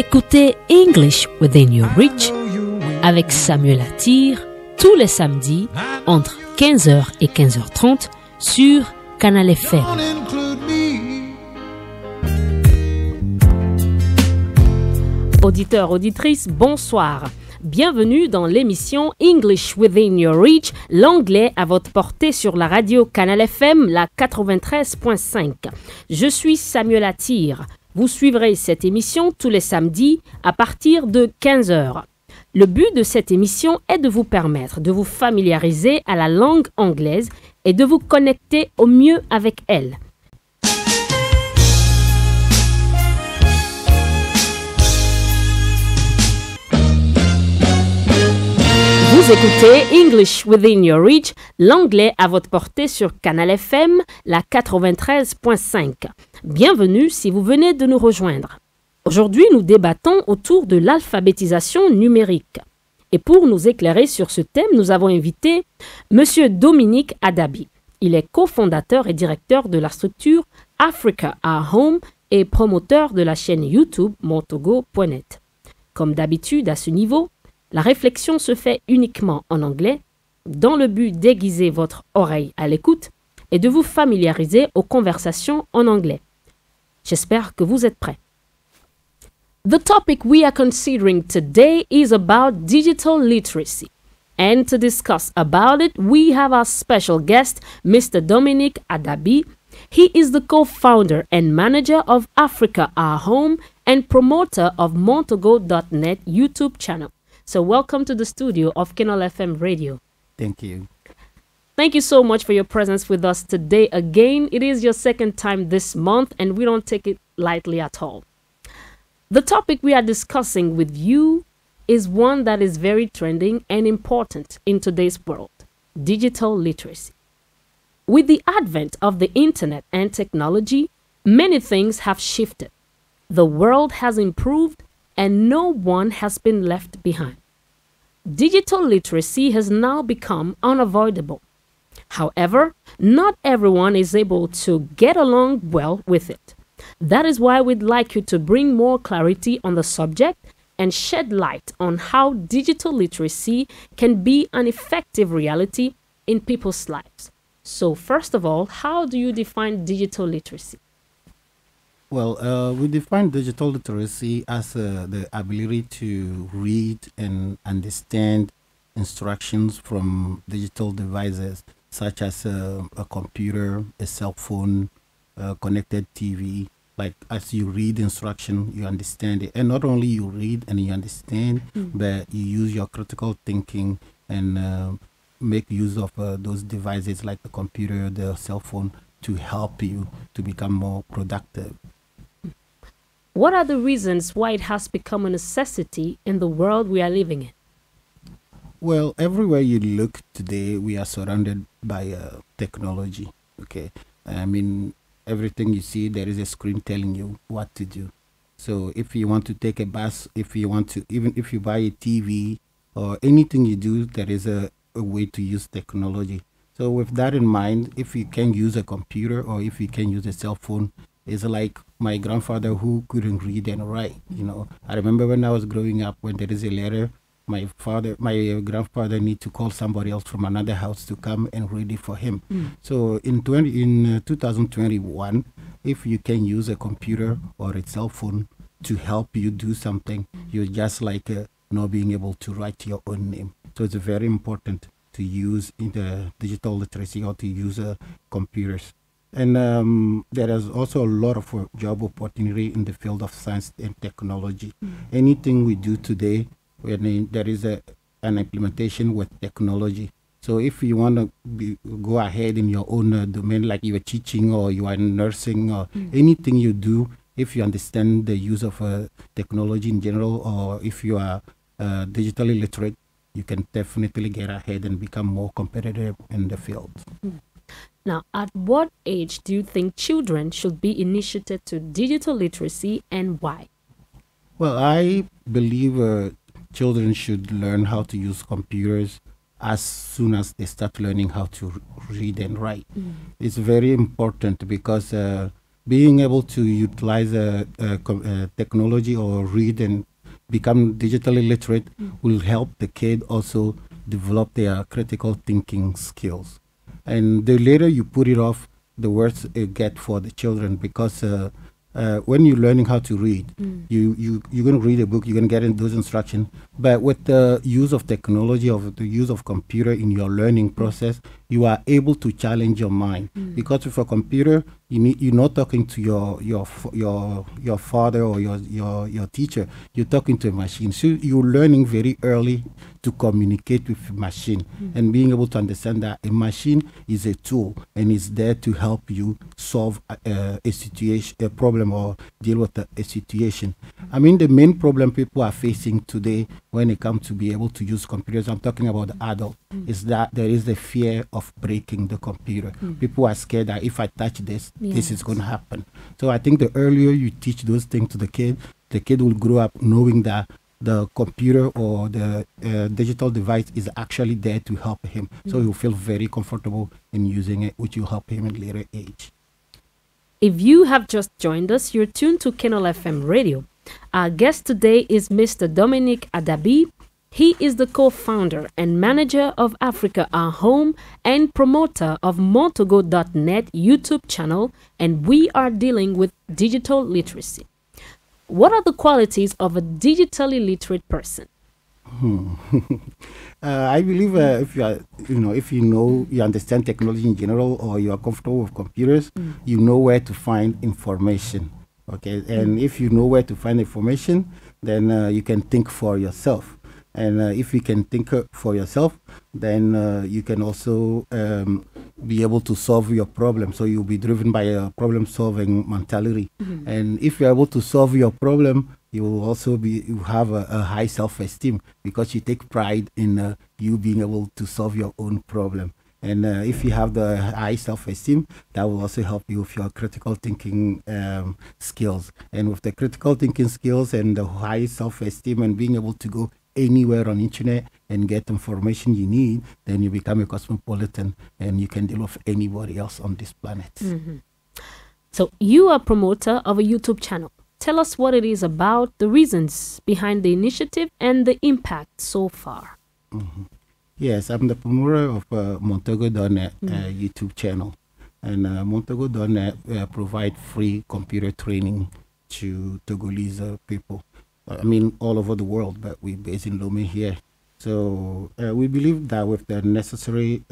Écoutez English Within Your Reach avec Samuella TYR tous les samedis entre 15h et 15h30 sur Kanal FM. Auditeurs, auditrices, bonsoir. Bienvenue dans l'émission English Within Your Reach, l'anglais à votre portée sur la radio Kanal FM, la 93.5. Je suis Samuella TYR. Vous suivrez cette émission tous les samedis à partir de 15h. Le but de cette émission est de vous permettre de vous familiariser à la langue anglaise et de vous connecter au mieux avec elle. Vous écoutez English Within Your Reach, l'anglais à votre portée sur Kanal FM, la 93.5. Bienvenue si vous venez de nous rejoindre. Aujourd'hui, nous débattons autour de l'alphabétisation numérique. Et pour nous éclairer sur ce thème, nous avons invité Monsieur Dominique ADABI. Il est cofondateur et directeur de la structure Africa at Home et promoteur de la chaîne YouTube montogo.net. Comme d'habitude à ce niveau, la réflexion se fait uniquement en anglais, dans le but d'aiguiser votre oreille à l'écoute et de vous familiariser aux conversations en anglais. J'espère que vous êtes prêts. The topic we are considering today is about digital literacy. And to discuss about it, we have our special guest, Mr. Dominique ADABI. He is the co-founder and manager of Africa at Home and promoter of montogo.net YouTube channel. So welcome to the studio of Kanal FM Radio. Thank you. Thank you so much for your presence with us today again. It is your second time this month and we don't take it lightly at all. The topic we are discussing with you is one that is very trending and important in today's world, digital literacy. With the advent of the internet and technology, many things have shifted. The world has improved and no one has been left behind. Digital literacy has now become unavoidable. However, not everyone is able to get along well with it. That is why we'd like you to bring more clarity on the subject and shed light on how digital literacy can be an effective reality in people's lives. So first of all, how do you define digital literacy? Well, we define digital literacy as the ability to read and understand instructions from digital devices such as a computer, a cell phone, connected TV. Like as you read instruction, you understand it. And not only you read and you understand, but you use your critical thinking and make use of those devices like the computer, the cell phone to help you to become more productive. What are the reasons why it has become a necessity in the world we are living in? Well, everywhere you look today, we are surrounded by technology. Okay, I mean, everything you see, there is a screen telling you what to do. So if you want to take a bus, if you want to, even if you buy a TV or anything you do, there is a way to use technology. So with that in mind, if you can use a computer or if you can use a cell phone, it's like my grandfather who couldn't read and write. You know, I remember when I was growing up, when there is a letter, my grandfather need to call somebody else from another house to come and read it for him. So in 2021, if you can use a computer or a cell phone to help you do something, you're just like not being able to write your own name. So it's very important to use in the digital literacy or to use computers. And there is also a lot of job opportunity in the field of science and technology. Anything we do today, when there is an implementation with technology. So if you want to go ahead in your own domain, like you are teaching or you are nursing or anything you do, if you understand the use of technology in general, or if you are digitally literate, you can definitely get ahead and become more competitive in the field. Now, at what age do you think children should be initiated to digital literacy and why? Well, I believe children should learn how to use computers as soon as they start learning how to read and write. It's very important because being able to utilize technology or read and become digitally literate will help the kid also develop their critical thinking skills. And the later you put it off, the worse it get for the children, because when you're learning how to read, you're going to read a book, you're going to get in those instructions. But with the use of technology, of the use of computer in your learning process, you are able to challenge your mind. Because with a computer, you're not talking to your father or your teacher. You're talking to a machine. So you're learning very early to communicate with a machine, and being able to understand that a machine is a tool and is there to help you solve a situation, a problem, or deal with a situation. I mean, the main problem people are facing today when it comes to be able to use computers, I'm talking about the adult, is that there is the fear of breaking the computer. People are scared that if I touch this, this is going to happen. So I think the earlier you teach those things to the kid will grow up knowing that the computer or the digital device is actually there to help him. So he'll feel very comfortable in using it, which will help him at later age. If you have just joined us, you're tuned to Kanal FM radio. Our guest today is Mr. Dominique ADABI. He is the co-founder and manager of Africa Our Home and promoter of Montego.net YouTube channel, and we are dealing with digital literacy. What are the qualities of a digitally literate person? I believe if you are, if you understand technology in general, or you are comfortable with computers, you know where to find information. Okay, and if you know where to find information, then you can think for yourself. And if you can think for yourself, then you can also be able to solve your problem. So you'll be driven by a problem-solving mentality. And if you're able to solve your problem, you will also have a high self-esteem, because you take pride in you being able to solve your own problem. And if you have the high self-esteem, that will also help you with your critical thinking skills. And with the critical thinking skills and the high self-esteem and being able to go anywhere on internet and get information you need, then you become a cosmopolitan and you can deal with anybody else on this planet. So you are a promoter of a YouTube channel. Tell us what it is about, the reasons behind the initiative, and the impact so far. Yes, I'm the promoter of Montego.net YouTube channel. And Montego.net provide free computer training to Togolese people. I mean, all over the world, but we're based in Lomé here. So we believe that with the necessary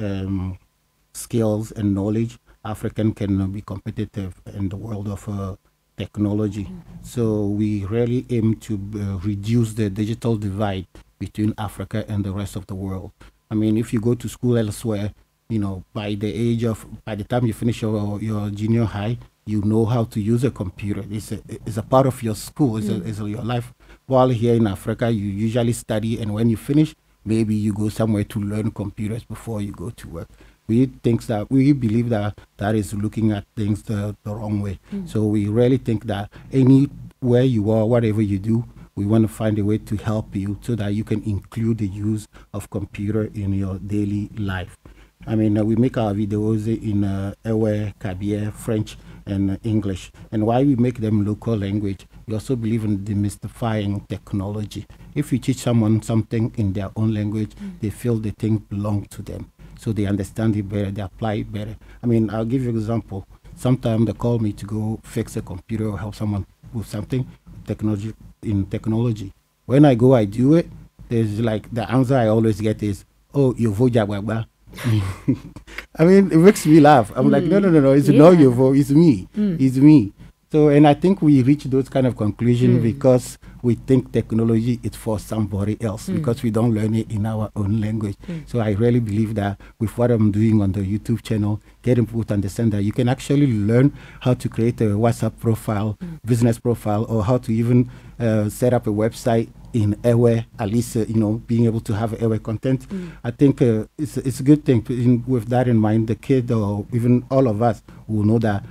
skills and knowledge, African can be competitive in the world of technology. So we really aim to reduce the digital divide between Africa and the rest of the world. I mean, if you go to school elsewhere, by the time you finish your junior high, you know how to use a computer. It's a part of your school, it's your life. While here in Africa, you usually study, and when you finish, maybe you go somewhere to learn computers before you go to work. We believe that is looking at things the wrong way. So we really think that anywhere you are, whatever you do, we want to find a way to help you so that you can include the use of computer in your daily life. I mean, we make our videos in Ewe, Kabye, French, and English. And why we make them local language, we also believe in demystifying technology. If you teach someone something in their own language, they feel the thing belongs to them. So they understand it better, they apply it better. I mean, I'll give you an example. Sometimes they call me to go fix a computer or help someone with something, technology. When I go, I do it. There's like, the answer I always get is, oh, you vote. I mean, it makes me laugh. I'm like, no, it's not your vote, it's me. It's me. So, and I think we reach those kind of conclusions because we think technology is for somebody else, because we don't learn it in our own language. So I really believe that with what I'm doing on the YouTube channel, getting people to understand that you can actually learn how to create a WhatsApp profile, business profile, or how to even set up a website in Ewe, at least, being able to have Ewe content. I think it's a good thing. With that in mind, the kid or even all of us will know that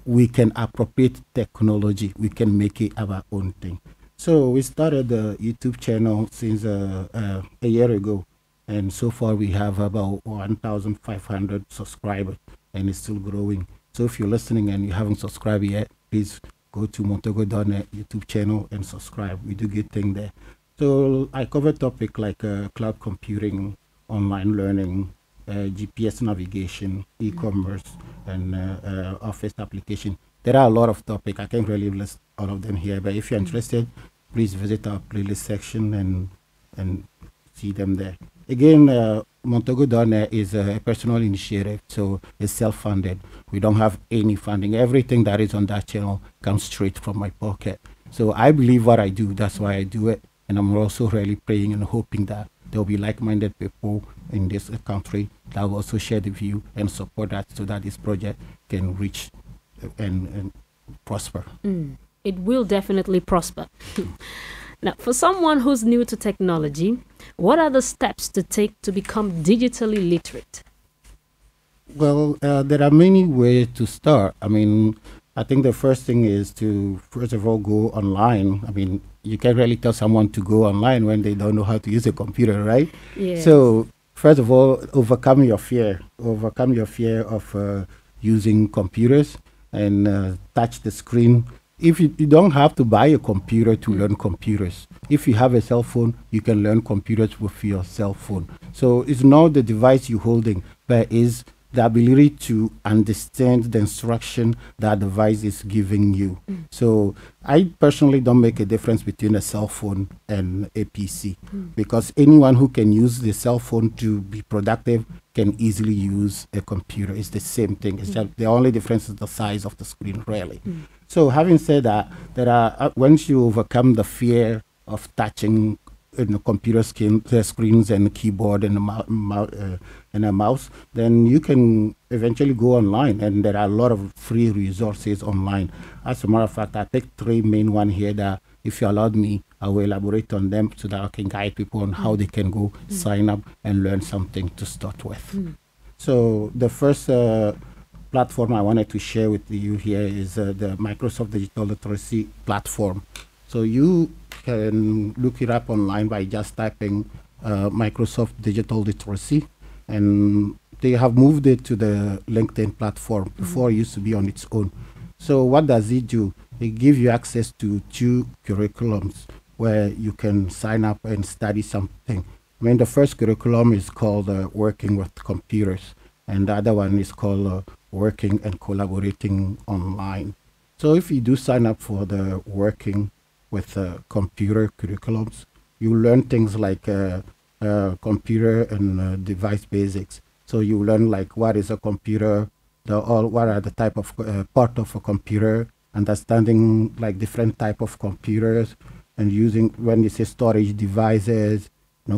we can appropriate technology. We can make it our own thing. So we started the YouTube channel since a year ago. And so far we have about 1,500 subscribers, and it's still growing. So if you're listening and you haven't subscribed yet, please go to Montego.net YouTube channel and subscribe. We do good thing there. So I cover topics like cloud computing, online learning, GPS navigation, e-commerce, and office application. There are a lot of topics. I can't really list all of them here, but if you're interested, please visit our playlist section and see them there. Again, Montego.net is a personal initiative, so it's self-funded. We don't have any funding. Everything that is on that channel comes straight from my pocket. So I believe what I do, that's why I do it. And I'm also really praying and hoping that there will be like-minded people in this country that will also share the view and support that so that this project can reach and prosper. It will definitely prosper. Now, for someone who's new to technology, what are the steps to take to become digitally literate? Well, there are many ways to start. I mean, I think the first thing is to, first of all, go online. I mean, you can't really tell someone to go online when they don't know how to use a computer, right? Yes. So, first of all, overcome your fear of using computers and touch the screen. If you don't have to buy a computer to learn computers. If you have a cell phone, you can learn computers with your cell phone. So it's not the device you're holding, but is the ability to understand the instruction that device is giving you. So I personally don't make a difference between a cell phone and a PC because anyone who can use the cell phone to be productive can easily use a computer. It's the same thing. It's just the only difference is the size of the screen, really. So having said that, there are once you overcome the fear of touching the computer screens and keyboard and a mouse, then you can eventually go online, and there are a lot of free resources online. As a matter of fact, I picked 3 main ones here that, if you allowed me, I will elaborate on them so that I can guide people on how they can go sign up and learn something to start with. So the first platform I wanted to share with you here is the Microsoft Digital Literacy platform. So you can look it up online by just typing Microsoft Digital Literacy, and they have moved it to the LinkedIn platform. Before it used to be on its own. So what does it do? It gives you access to 2 curriculums where you can sign up and study something. I mean, the first curriculum is called Working with Computers, and the other one is called Working and Collaborating Online. So if you do sign up for the Working with computer curriculums, you learn things like computer and device basics. So you learn like what is a computer, what are the type of part of a computer, understanding like different type of computers, and using, when you say storage devices,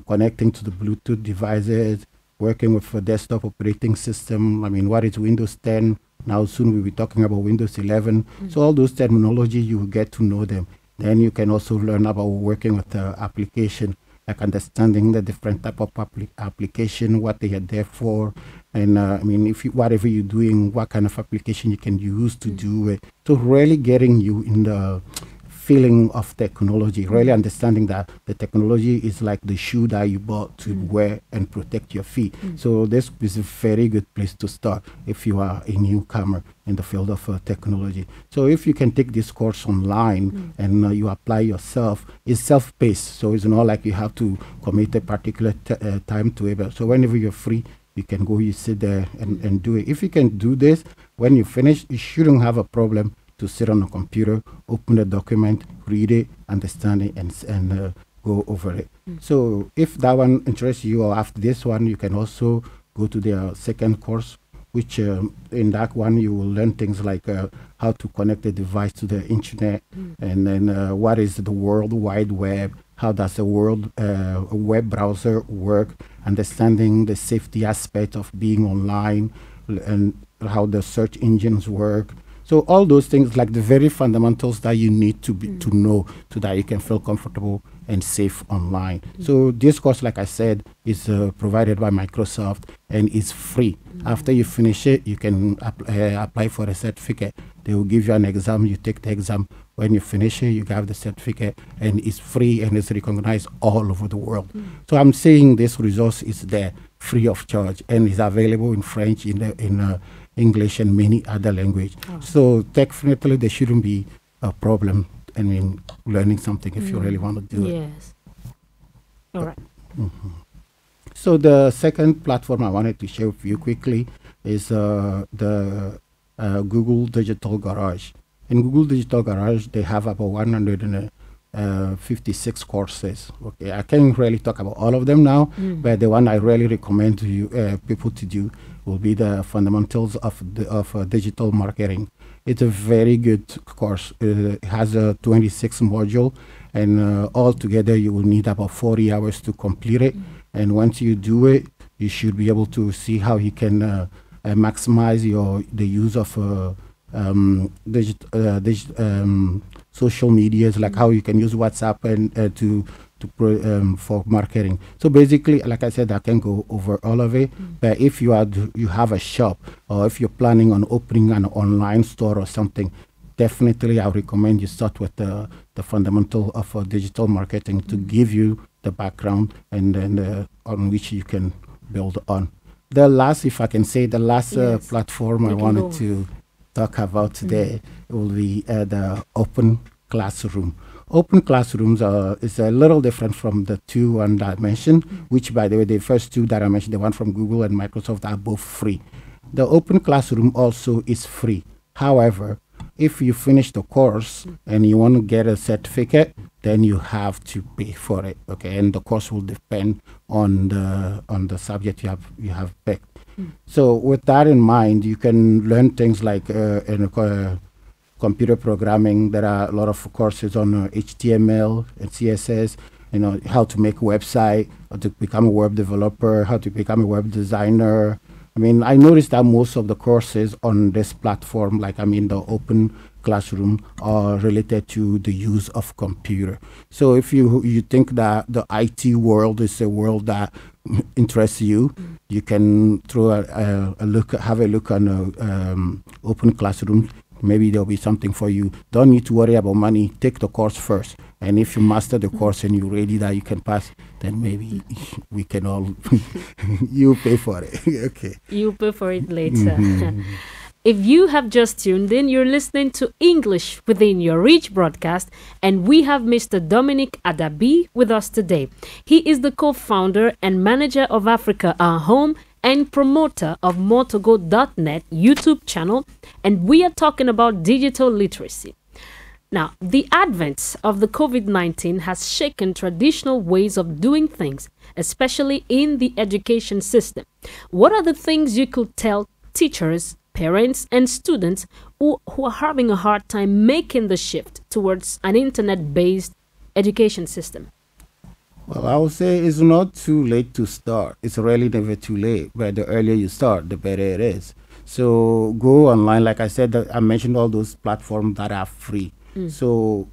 connecting to the Bluetooth devices, working with a desktop operating system. I mean, what is Windows 10? Now soon we'll be talking about Windows 11. So all those terminology, you will get to know them. Then you can also learn about working with the application, like understanding the different type of application, what they are there for. And I mean, whatever you're doing, what kind of application you can use to do it. So really getting you in the feeling of technology, really understanding that the technology is like the shoe that you bought to wear and protect your feet. So this is a very good place to start if you are a newcomer in the field of technology. So if you can take this course online and you apply yourself, it's self-paced. So it's not like you have to commit a particular time to it. So whenever you're free, you can go, you sit there and do it. If you can do this, when you finish, you shouldn't have a problem to sit on a computer, open a document, read it, understand it, and go over it. So if that one interests you, or after this one, you can also go to their second course, which in that one you will learn things like how to connect a device to the internet, and then what is the World Wide Web, how does a web browser work, understanding the safety aspect of being online, and how the search engines work. So all those things, like the very fundamentals that you need to know so that you can feel comfortable and safe online. So this course, like I said, is provided by Microsoft and is free. After you finish it, you can apply for a certificate. They will give you an exam. You take the exam. When you finish it, you have the certificate, and it's free and it's recognized all over the world. So I'm saying this resource is there, free of charge, and is available in French, in English and many other languages. So definitely there shouldn't be a problem, I mean, learning something if you really want to do it. Yes. All right. So the second platform I wanted to share with you quickly is the Google Digital Garage. In Google Digital Garage, they have about 156 courses. Okay, I can't really talk about all of them now, but the one I really recommend to you people to do will be the fundamentals of digital marketing. It's a very good course. It has a 26 module, and altogether you will need about 40 hours to complete it. And once you do it, you should be able to see how you can maximize the use of social medias, like how you can use WhatsApp and for marketing. So basically, like I said, I can go over all of it. But if you have a shop, or if you're planning on opening an online store or something, definitely I recommend you start with the fundamental of digital marketing to give you the background, and then on which you can build on. The last, if I can say, the last platform I wanted to talk about today will be the Open Classroom. Open Classrooms is a little different from the two one that I mentioned, which, by the way, the first two that I mentioned, the one from Google and Microsoft, are both free. The Open Classroom also is free. However, if you finish the course and you want to get a certificate, then you have to pay for it. Okay, and the course will depend on the subject you have picked. So with that in mind, you can learn things like computer programming. There are a lot of courses on HTML and CSS. You know, how to make a website, how to become a web developer, how to become a web designer. I mean, I noticed that most of the courses on this platform, like the Open Classroom, are related to the use of computer. So if you think that the IT world is a world that interests you, you can have a look on Open Classroom. Maybe there'll be something for you. Don't need to worry about money. Take the course first. And if you master the course and you're ready that you can pass, then maybe we can all, you pay for it. Okay. You pay for it later. If you have just tuned in, you're listening to English Within Your Reach broadcast, and we have Mr. Dominique ADABI with us today. He is the co-founder and manager of Africa Our Home and promoter of motogo.net YouTube channel, and we are talking about digital literacy. Now, the advent of the COVID-19 has shaken traditional ways of doing things, especially in the education system. What are the things you could tell teachers, parents, and students who are having a hard time making the shift towards an internet-based education system? Well, I would say it's not too late to start. It's really never too late. But the earlier you start, the better it is. So go online. Like I said, I mentioned all those platforms that are free. So,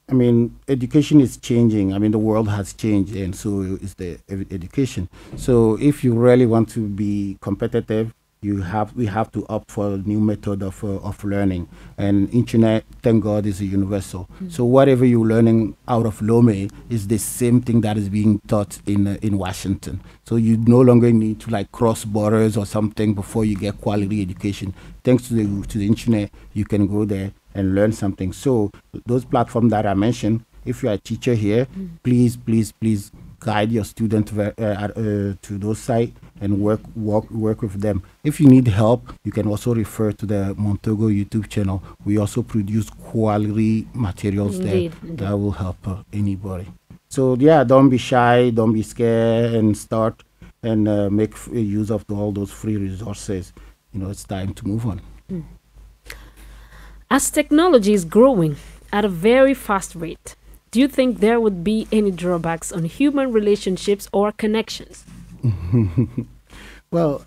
I mean, education is changing. I mean, the world has changed, and so is the education. So if you really want to be competitive, we have to opt for a new method of learning. And internet, thank God, is universal. So whatever you're learning out of Lome is the same thing that is being taught in Washington. So you no longer need to cross borders or something before you get quality education. Thanks to the internet, you can go there and learn something. So those platforms that I mentioned, if you're a teacher here, please guide your student to those sites and work with them. If you need help, you can also refer to the Montego YouTube channel. We also produce quality materials there that will help anybody. So yeah, don't be shy, don't be scared, and start and make use of all those free resources. It's time to move on. As technology is growing at a very fast rate, do you think there would be any drawbacks on human relationships or connections? Well,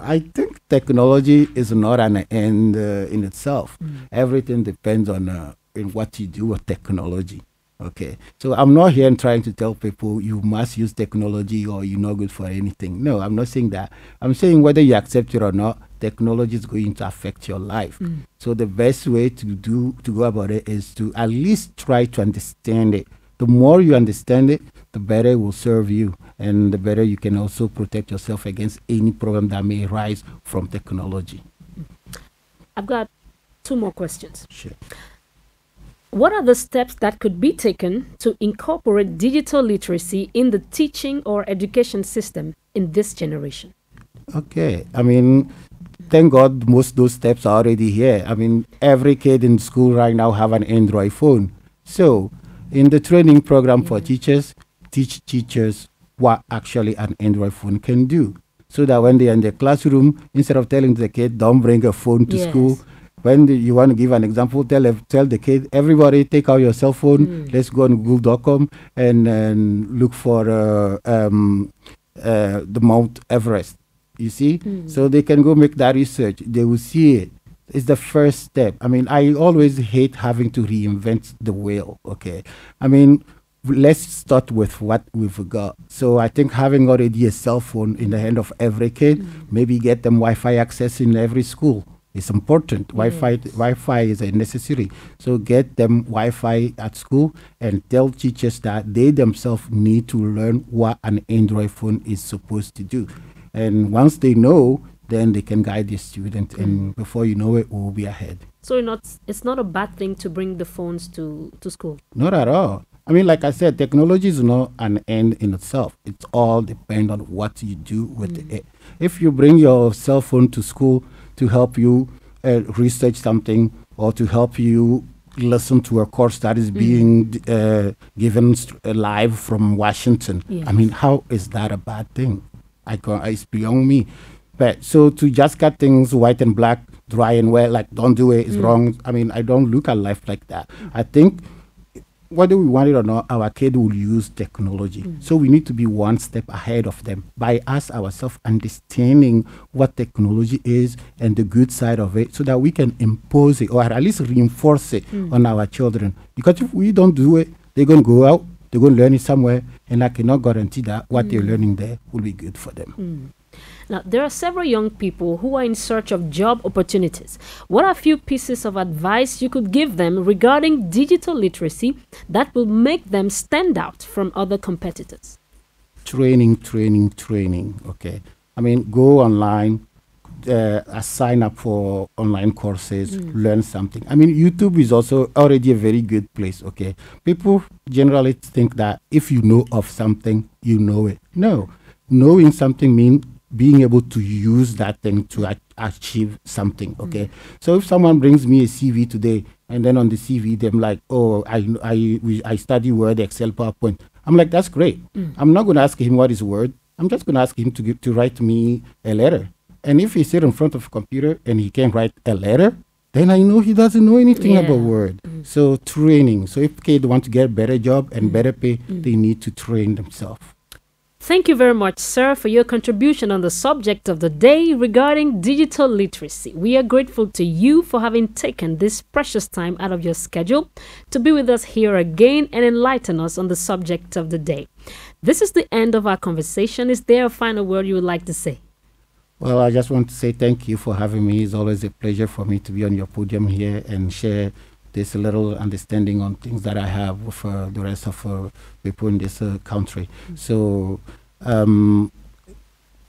I think technology is not an end in itself. Everything depends on in what you do with technology. Okay, so I'm not here trying to tell people you must use technology or you're not good for anything. No, I'm not saying that. I'm saying whether you accept it or not, technology is going to affect your life. So the best way to go about it is to at least try to understand it. The more you understand it, the better it will serve you, and the better you can also protect yourself against any problem that may arise from technology. I've got 2 more questions. Sure. What are the steps that could be taken to incorporate digital literacy in the teaching or education system in this generation? Okay. I mean, thank God most of those steps are already here. I mean, every kid in school right now have an Android phone. So in the training program for teachers, teach teachers what actually an Android phone can do. So that when they're in the classroom, instead of telling the kid, don't bring a phone to school, when you want to give an example, tell the kid, everybody take out your cell phone, let's go on google.com and look for the Mount Everest. You see? So they can go make that research. They will see it. It's the first step. I mean, I always hate having to reinvent the wheel, okay? I mean, let's start with what we've got. So I think having already a cell phone in the hand of every kid, maybe get them Wi-Fi access in every school. It's important. Wi-Fi is a necessary. So get them Wi-Fi at school and tell teachers that they themselves need to learn what an Android phone is supposed to do. And once they know, then they can guide the student, and before you know it, we'll be ahead. So it's not a bad thing to bring the phones to school? Not at all. I mean, like I said, technology is not an end in itself. It's all depend on what you do with it. If you bring your cell phone to school to help you research something or to help you listen to a course that is being given live from Washington, I mean, how is that a bad thing? It's beyond me. But so to just cut things white and black, dry and wet, like don't do it, it's wrong. I mean, I don't look at life like that. I think whether we want it or not, our kid will use technology. So we need to be one step ahead of them by us ourselves understanding what technology is and the good side of it so that we can impose it or at least reinforce it on our children. Because if we don't do it, they're going to go out, they're going to learn it somewhere, and I cannot guarantee that what they're learning there will be good for them. Now, there are several young people who are in search of job opportunities. What are a few pieces of advice you could give them regarding digital literacy that will make them stand out from other competitors? Training, okay. I mean, go online, sign up for online courses, learn something. I mean, YouTube is also already a very good place, okay? People generally think that if you know of something, you know it. No, knowing something means being able to use that thing to achieve something, okay? So if someone brings me a CV today, and then on the CV, they're like, oh, I study Word, Excel, PowerPoint. I'm like, that's great. I'm not going to ask him what is Word. I'm just going to ask him to write me a letter. And if he sits in front of a computer and he can write a letter, then I know he doesn't know anything about Word. So training. So if kids want to get a better job and better pay, they need to train themselves. Thank you very much, sir, for your contribution on the subject of the day regarding digital literacy. We are grateful to you for having taken this precious time out of your schedule to be with us here again and enlighten us on the subject of the day. This is the end of our conversation. Is there a final word you would like to say? Well, I just want to say thank you for having me. It's always a pleasure for me to be on your podium here and share this little understanding on things that I have with the rest of people in this country. So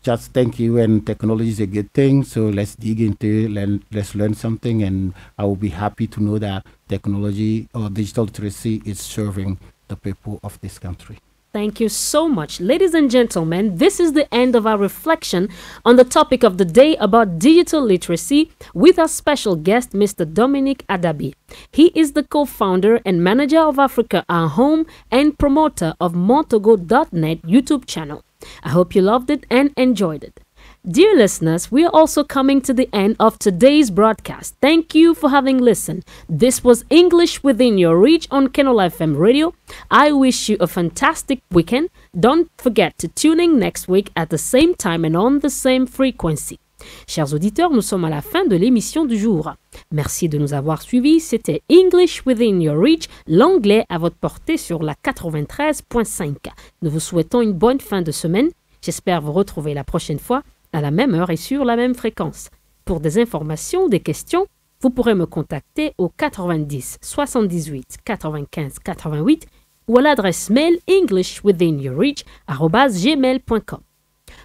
just thank you, and technology is a good thing. So let's dig into it, let's learn something, and I will be happy to know that technology or digital literacy is serving the people of this country. Thank you so much. Ladies and gentlemen, this is the end of our reflection on the topic of the day about digital literacy with our special guest, Mr. Dominique ADABI. He is the co-founder and manager of Africa Our Home and promoter of Montogo.net YouTube channel. I hope you loved it and enjoyed it. Dear listeners, we are also coming to the end of today's broadcast. Thank you for having listened. This was English Within Your Reach on Kanal FM Radio. I wish you a fantastic weekend. Don't forget to tune in next week at the same time and on the same frequency. Chers auditeurs, nous sommes à la fin de l'émission du jour. Merci de nous avoir suivis. C'était English Within Your Reach, l'anglais à votre portée sur la 93.5. Nous vous souhaitons une bonne fin de semaine. J'espère vous retrouver la prochaine fois à la même heure et sur la même fréquence. Pour des informations ou des questions, vous pourrez me contacter au 90 78 95 88 ou à l'adresse mail englishwithinyourreach@gmail.com.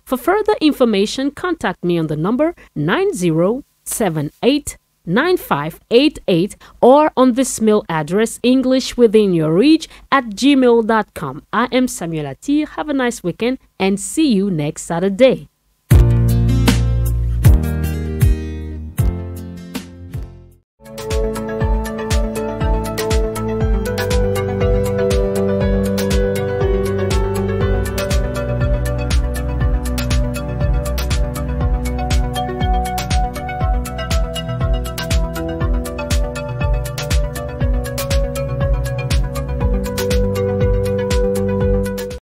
For further information, contact me on the number 9078 9588 or on this mail address englishwithinyourreach@gmail.com. I am Samuella TYR. Have a nice weekend and see you next Saturday.